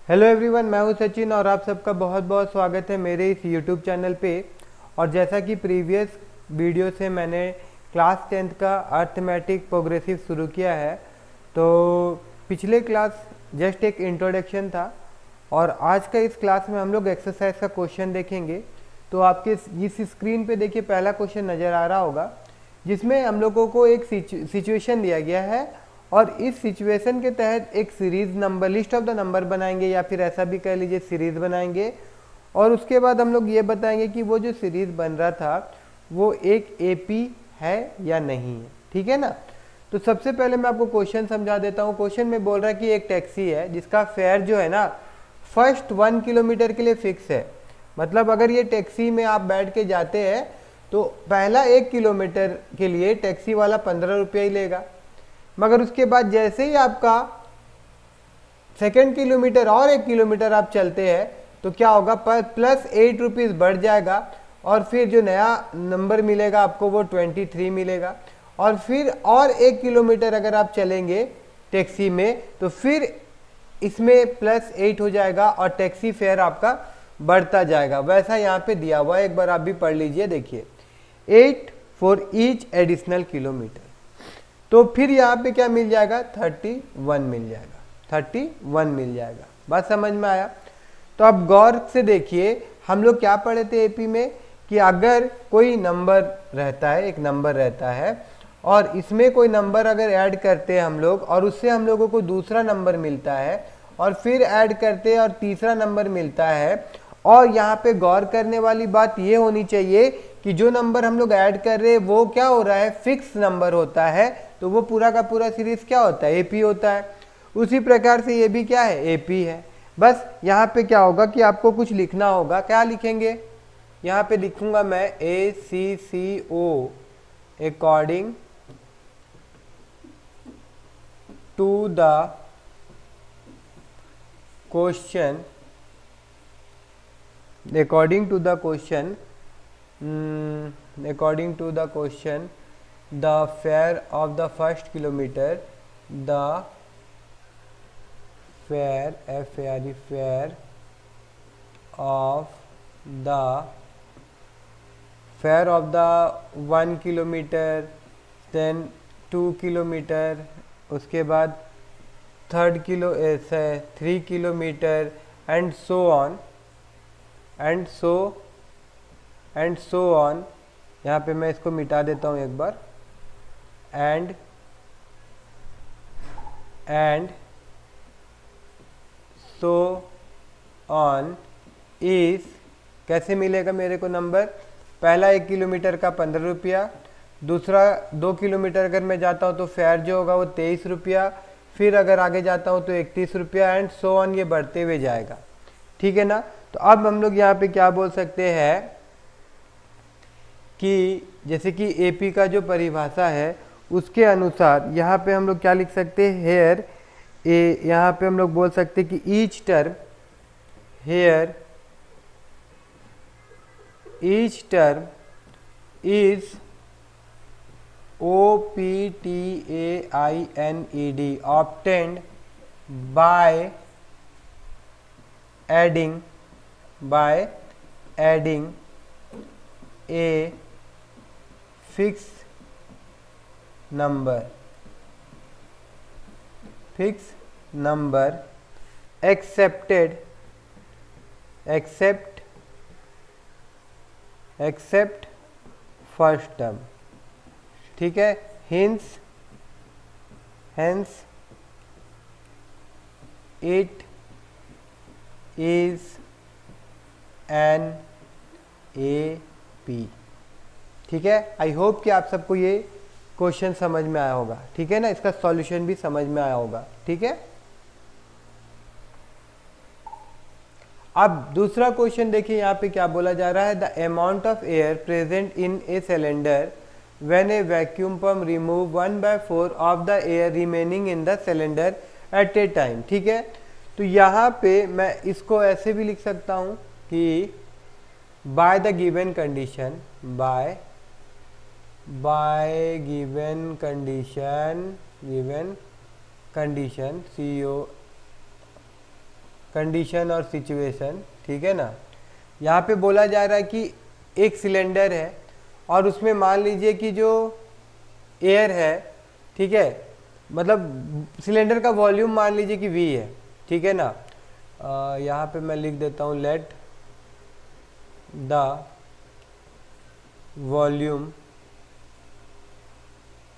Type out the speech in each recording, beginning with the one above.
Hello everyone, मैं हूं सचिन और आप सबका बहुत बहुत स्वागत है मेरे इस यूट्यूब चैनल पे। और जैसा कि प्रीवियस वीडियो से मैंने क्लास 10th का अर्थमेटिक प्रोग्रेसिव शुरू किया है, तो पिछले क्लास जस्ट एक इंट्रोडक्शन था और आज का इस क्लास में हम लोग एक्सरसाइज का क्वेश्चन देखेंगे। तो आपके इस स्क्रीन पे देखिए पहला क्वेश्चन नज़र आ रहा होगा, जिसमें हम लोगों को एक सिचुएशन दिया गया है और इस सिचुएशन के तहत एक series number, list of the number बनाएंगे या फिर ऐसा भी कह लीजिए सीरीज बनाएंगे। और उसके बाद हम लोग ये बताएंगे कि वो जो सीरीज बन रहा था वो एक एपी है या नहीं है। ठीक है ना। तो सबसे पहले मैं आपको क्वेश्चन समझा देता हूँ। क्वेश्चन में बोल रहा है कि एक टैक्सी है जिसका फेयर जो है ना फर्स्ट 1 किलोमीटर के लिए फिक्स है। मतलब अगर ये टैक्सी में आप बैठ के जाते हैं तो पहला 1 किलोमीटर के लिए टैक्सी वाला 15 रुपया ही लेगा, मगर उसके बाद जैसे ही आपका सेकेंड किलोमीटर और 1 किलोमीटर आप चलते हैं तो क्या होगा, प्लस 8 रुपीज़ बढ़ जाएगा और फिर जो नया नंबर मिलेगा आपको वो 23 मिलेगा। और फिर और 1 किलोमीटर अगर आप चलेंगे टैक्सी में तो फिर इसमें प्लस 8 हो जाएगा और टैक्सी फेयर आपका बढ़ता जाएगा। वैसा यहाँ पे दिया हुआ है, एक बार आप भी पढ़ लीजिए। देखिए 8 फॉर ईच एडिशनल किलोमीटर, तो फिर यहाँ पे क्या मिल जाएगा, 31 मिल जाएगा, 31 मिल जाएगा। बात समझ में आया। तो अब गौर से देखिए, हम लोग क्या पढ़े थे एपी में कि अगर कोई नंबर रहता है, एक नंबर रहता है और इसमें कोई नंबर अगर ऐड करते हैं हम लोग और उससे हम लोगों को दूसरा नंबर मिलता है और फिर ऐड करते हैं और तीसरा नंबर मिलता है। और यहाँ पे गौर करने वाली बात ये होनी चाहिए कि जो नंबर हम लोग ऐड कर रहे हैं वो क्या हो रहा है, फिक्स नंबर होता है, तो वो पूरा का पूरा सीरीज क्या होता है, एपी होता है। उसी प्रकार से ये भी क्या है, एपी है। बस यहाँ पे क्या होगा कि आपको कुछ लिखना होगा। क्या लिखेंगे, यहाँ पे लिखूंगा मैं ACCO according to the question, according to the question, according to the question, the fare of the first kilometer, the fare, FARE, fare of the 1 kilometer, then 2 kilometer, उसके बाद 3 kilometre and so on and so on। यहाँ पे मैं इसको मिटा देता हूँ एक बार। and so on is, कैसे मिलेगा मेरे को नंबर, पहला 1 किलोमीटर का 15 रुपया, दूसरा 2 किलोमीटर अगर मैं जाता हूँ तो फेयर जो होगा वो 23 रुपया, फिर अगर आगे जाता हूँ तो 31 रुपया एंड सो ऑन, ये बढ़ते हुए जाएगा। ठीक है ना। तो अब हम लोग यहाँ पे क्या बोल सकते हैं कि जैसे कि एपी का जो परिभाषा है उसके अनुसार यहाँ पे हम लोग क्या लिख सकते हैं, हेयर यहाँ पे हम लोग बोल सकते हैं कि each term, here each term is OPTAINED obtained by adding a fixed number except first term। ठीक है। hence it is an AP। ठीक है। आई होप कि आप सबको ये क्वेश्चन समझ में आया होगा। ठीक है ना, इसका सॉल्यूशन भी समझ में आया होगा। ठीक है। अब दूसरा क्वेश्चन देखिए, यहाँ पे क्या बोला जा रहा है, the amount of air present in a cylinder when a vacuum pump remove 1/4 of the air remaining in the cylinder at a time। ठीक है। तो यहाँ पे मैं इसको ऐसे भी लिख सकता हूँ कि by the given condition, by given condition condition और सिचुएशन, ठीक है ना। यहाँ पे बोला जा रहा है कि एक सिलेंडर है और उसमें मान लीजिए कि जो एयर है, ठीक है, मतलब सिलेंडर का वॉल्यूम मान लीजिए कि V है, ठीक है ना। यहाँ पे मैं लिख देता हूँ let the volume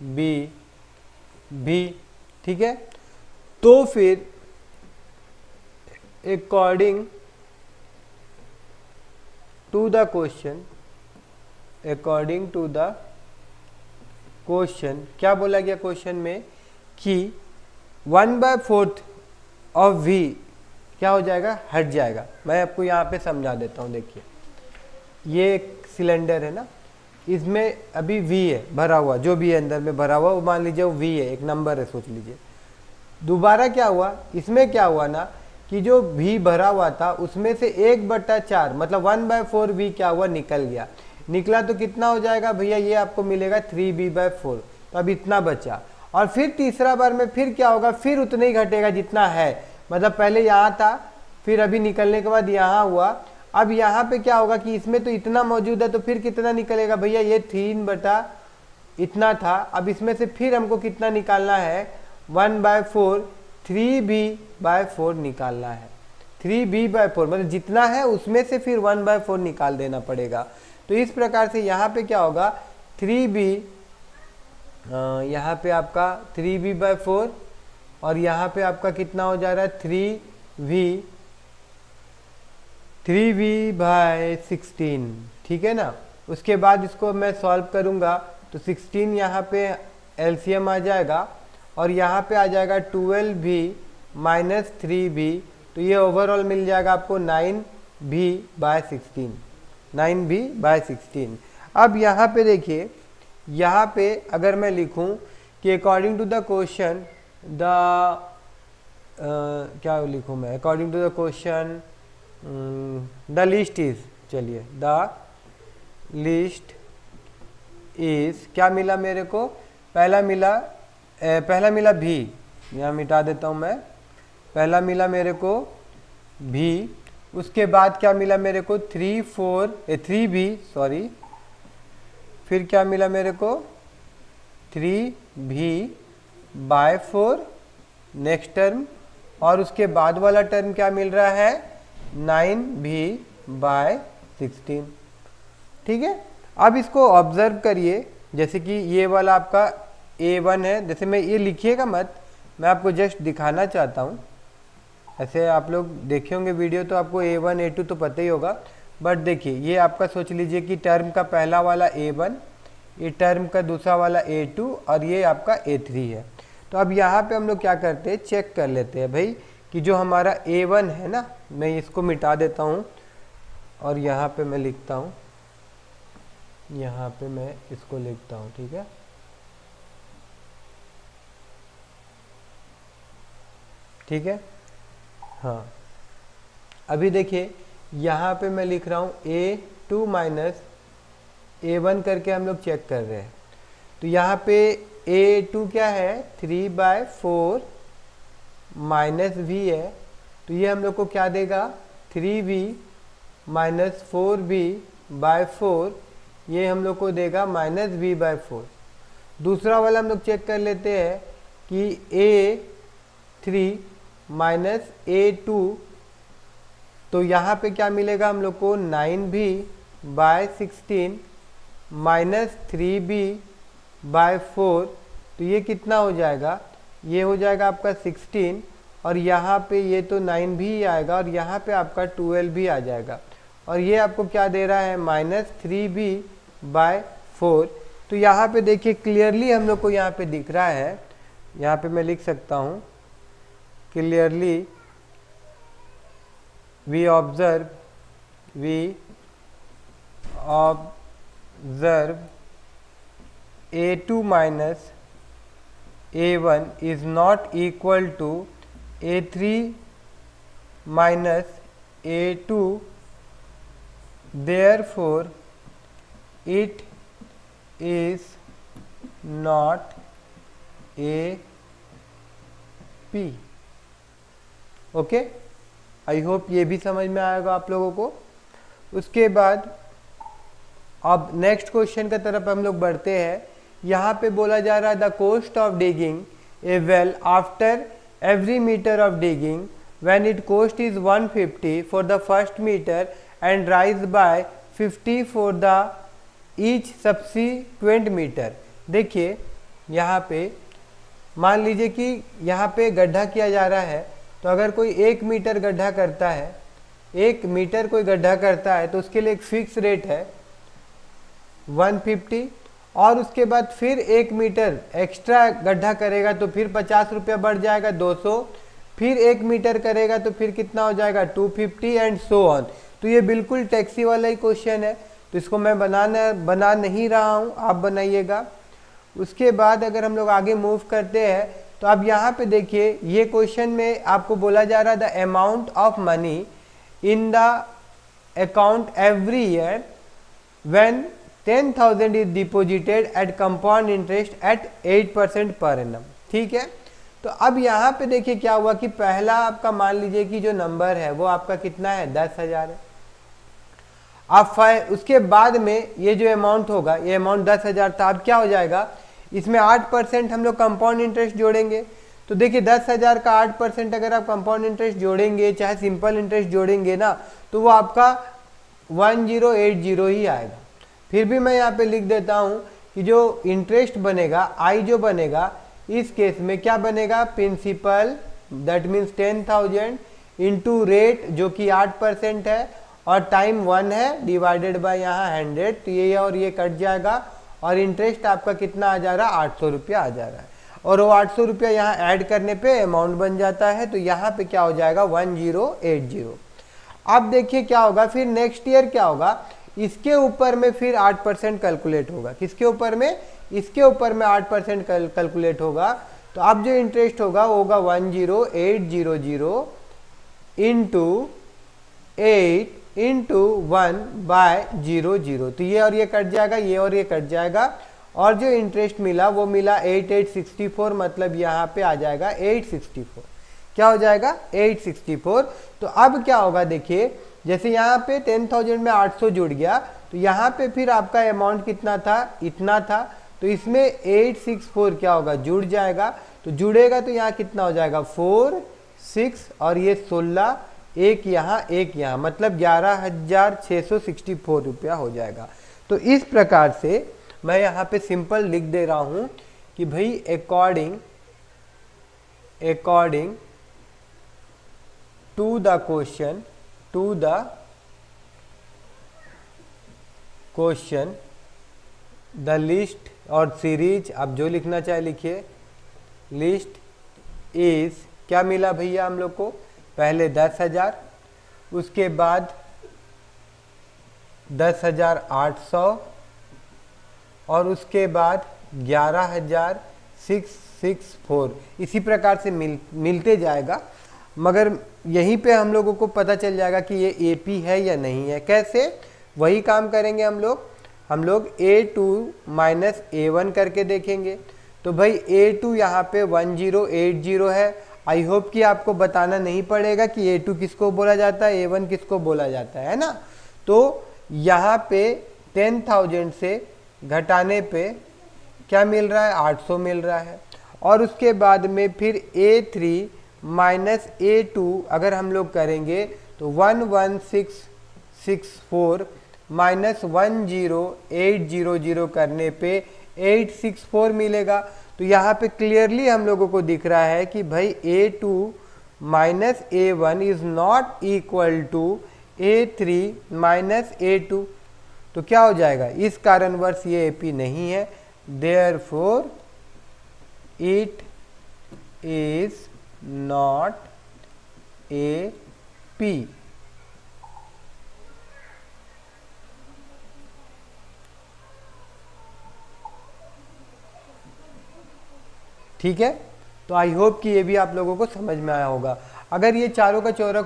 be V, ठीक है। तो फिर according to the question, according to the question क्या बोला गया क्वेश्चन में कि 1/4 ऑफ V क्या हो जाएगा, हट जाएगा। मैं आपको यहाँ पे समझा देता हूँ। देखिए ये एक सिलेंडर है ना, इसमें अभी V है भरा हुआ, जो भी है अंदर में भरा हुआ वो मान लीजिए वो V है, एक नंबर है सोच लीजिए। दोबारा क्या हुआ, इसमें क्या हुआ ना कि जो V भरा हुआ था उसमें से 1/4 मतलब 1/4 V क्या हुआ, निकल गया। निकला तो कितना हो जाएगा भैया, ये आपको मिलेगा 3V/4। तो अब इतना बचा और फिर तीसरा बार में फिर क्या होगा, फिर उतना ही घटेगा जितना है, मतलब पहले यहाँ था फिर अभी निकलने के बाद यहाँ हुआ। अब यहाँ पे क्या होगा कि इसमें तो इतना मौजूद है तो फिर कितना निकलेगा भैया, ये 3 इतना था। अब इसमें से फिर हमको कितना निकालना है, 1/4 3B/4 निकालना है। 3B/4 मतलब जितना है उसमें से फिर 1/4 निकाल देना पड़ेगा। तो इस प्रकार से यहाँ पे क्या होगा 3B, यहाँ पे आपका 3B/4 और यहाँ पे आपका कितना हो जा रहा है 3V/16, ठीक है ना। उसके बाद इसको मैं सॉल्व करूँगा तो 16 यहाँ पे एलसीएम आ जाएगा और यहाँ पे आ जाएगा 12V - 3B, तो ये ओवरऑल मिल जाएगा आपको 9V/16, 9V/16। अब यहाँ पे देखिए, यहाँ पे अगर मैं लिखूँ कि अकॉर्डिंग टू द क्वेश्चन क्या लिखूँ मैं, according to the question the list is, चलिए द लिस्ट इज क्या मिला मेरे को, पहला मिला भी, यहाँ मिटा देता हूँ मैं, पहला मिला मेरे को भी, उसके बाद क्या मिला मेरे को 3B, सॉरी, फिर क्या मिला मेरे को 3V/4 नेक्स्ट टर्म, और उसके बाद वाला टर्म क्या मिल रहा है 9V/16, ठीक है। अब इसको ऑब्जर्व करिए, जैसे कि ये वाला आपका A1 है, जैसे मैं ये लिखिएगा मत, मैं आपको जस्ट दिखाना चाहता हूँ। ऐसे आप लोग देखे होंगे वीडियो तो आपको A1 A2 तो पता ही होगा, बट देखिए ये आपका सोच लीजिए कि टर्म का पहला वाला A1, ये टर्म का दूसरा वाला A2 और ये आपका A3 है। तो अब यहाँ पे हम लोग क्या करते हैं, चेक कर लेते हैं भाई कि जो हमारा A1 है ना, मैं इसको मिटा देता हूँ और यहाँ पे मैं लिखता हूँ, यहाँ पे मैं इसको लिखता हूँ, ठीक है। ठीक है, हाँ। अभी देखिए यहाँ पे मैं लिख रहा हूँ A2 - A1 करके हम लोग चेक कर रहे हैं। तो यहाँ पे A2 क्या है 3/4 - V है, तो ये हम लोग को क्या देगा 3V - 4V/4, ये हम लोग को देगा -V/4। दूसरा वाला हम लोग चेक कर लेते हैं कि A3 - A2, तो यहाँ पे क्या मिलेगा हम लोग को 9V/16 - 3B/4, तो ये कितना हो जाएगा, ये हो जाएगा आपका 16, और यहाँ पे ये तो 9V ही आएगा और यहाँ पे आपका 12 भी आ जाएगा, और ये आपको क्या दे रहा है -3B/4। तो यहाँ पे देखिए क्लियरली हम लोग को यहाँ पे दिख रहा है, यहाँ पे मैं लिख सकता हूँ clearly, we observe A2 - A1 is not equal to A3 - A2, therefore it is not AP, okay। I hope ये भी समझ में आएगा आप लोगों को। उसके बाद अब नेक्स्ट क्वेश्चन की तरफ हम लोग बढ़ते हैं। यहाँ पे बोला जा रहा है the cost of digging a well after every metre of digging when it cost is 150 for the first metre and rise by 50 for the each subsequent metre. देखिए यहाँ पे मान लीजिए कि यहाँ पे गड्ढा किया जा रहा है, तो अगर कोई 1 मीटर गड्ढा करता है, 1 मीटर कोई गड्ढा करता है तो उसके लिए एक फिक्स रेट है 150, और उसके बाद फिर 1 मीटर एक्स्ट्रा गड्ढा करेगा तो फिर 50 रुपया बढ़ जाएगा 200, फिर 1 मीटर करेगा तो फिर कितना हो जाएगा 250 एंड सो ऑन। तो ये बिल्कुल टैक्सी वाला ही क्वेश्चन है, तो इसको मैं बना नहीं रहा हूँ, आप बनाइएगा। उसके बाद अगर हम लोग आगे मूव करते हैं तो अब यहाँ पे देखिए ये क्वेश्चन में आपको बोला जा रहा है the amount of money in the account every year when 10,000 is deposited at compound interest at 8% per annum. ठीक है, तो अब यहाँ पे देखिए क्या हुआ कि पहला आपका मान लीजिए कि जो नंबर है वो आपका कितना है 10,000 है। अब उसके बाद में ये जो अमाउंट होगा, ये अमाउंट 10,000 था, अब क्या हो जाएगा इसमें 8% हम लोग कंपाउंड इंटरेस्ट जोड़ेंगे। तो देखिए 10,000 का 8% अगर आप कंपाउंड इंटरेस्ट जोड़ेंगे चाहे सिंपल इंटरेस्ट जोड़ेंगे ना, तो वो आपका 1080 ही आएगा। फिर भी मैं यहाँ पे लिख देता हूँ कि जो इंटरेस्ट बनेगा आई जो बनेगा इस केस में क्या बनेगा, principal that means 10,000 into rate जो कि 8% है और टाइम 1 है डिवाइडेड बाय यहाँ 100, तो ये और ये कट जाएगा और इंटरेस्ट आपका कितना आ जा रहा है 800 रुपया आ जा रहा है, और वो 800 रुपया यहाँ ऐड करने पे अमाउंट बन जाता है। तो यहाँ पे क्या हो जाएगा 1080। अब देखिए क्या होगा फिर नेक्स्ट ईयर क्या होगा, इसके ऊपर में फिर 8% कैलकुलेट होगा। किसके ऊपर में, इसके ऊपर में 8% कैलकुलेट होगा। तो अब जो इंटरेस्ट होगा वो होगा 10800 इंटू 8 इंटू 1/00। तो ये और ये कट जाएगा, ये और ये कट जाएगा, और जो इंटरेस्ट मिला वो मिला 8864, मतलब यहाँ पे आ जाएगा 864। क्या हो जाएगा 864। तो अब क्या होगा देखिए, जैसे यहाँ पे 10,000 में 800 जुड़ गया, तो यहाँ पे फिर आपका अमाउंट कितना था, इतना था, तो इसमें 864 क्या होगा जुड़ जाएगा। तो जुड़ेगा तो यहाँ कितना हो जाएगा 4 6 और ये 16, एक यहाँ, मतलब 11,664 रुपया हो जाएगा। तो इस प्रकार से मैं यहाँ पे सिंपल लिख दे रहा हूँ कि भाई according to the question the list और सीरीज, आप जो लिखना चाहे लिखिए, लिस्ट इज क्या मिला भैया हम लोग को, पहले 10,000, उसके बाद 10,800 और उसके बाद 11,664, इसी प्रकार से मिलते जाएगा। मगर यहीं पे हम लोगों को पता चल जाएगा कि ये एपी है या नहीं है। कैसे, वही काम करेंगे हम लोग A2 माइनस A1 करके देखेंगे। तो भाई A2 यहाँ पे 1080 है। आई होप कि आपको बताना नहीं पड़ेगा कि A2 किसको बोला जाता है, A1 किसको बोला जाता है ना। तो यहाँ पे 10,000 से घटाने पे क्या मिल रहा है 800 मिल रहा है, और उसके बाद में फिर A3 माइनस A2 अगर हम लोग करेंगे तो 11664 माइनस 10800 करने पे 864 मिलेगा। तो यहाँ पे क्लियरली हम लोगों को दिख रहा है कि भाई A2 minus A1 is not equal to A3 minus A2। तो क्या हो जाएगा, इस कारणवश ये AP नहीं है, therefore it is not AP। ठीक है, तो आई होप कि ये भी आप लोगों को समझ में आया होगा। अगर ये चारों का चारों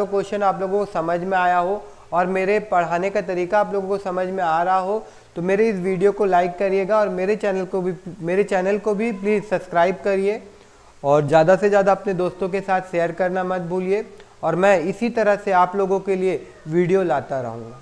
क्वेश्चन आप लोगों को समझ में आया हो और मेरे पढ़ाने का तरीका आप लोगों को समझ में आ रहा हो तो मेरे इस वीडियो को लाइक करिएगा और मेरे चैनल को भी प्लीज़ सब्सक्राइब करिए और ज़्यादा से ज़्यादा अपने दोस्तों के साथ शेयर करना मत भूलिए। और मैं इसी तरह से आप लोगों के लिए वीडियो लाता रहूँगा।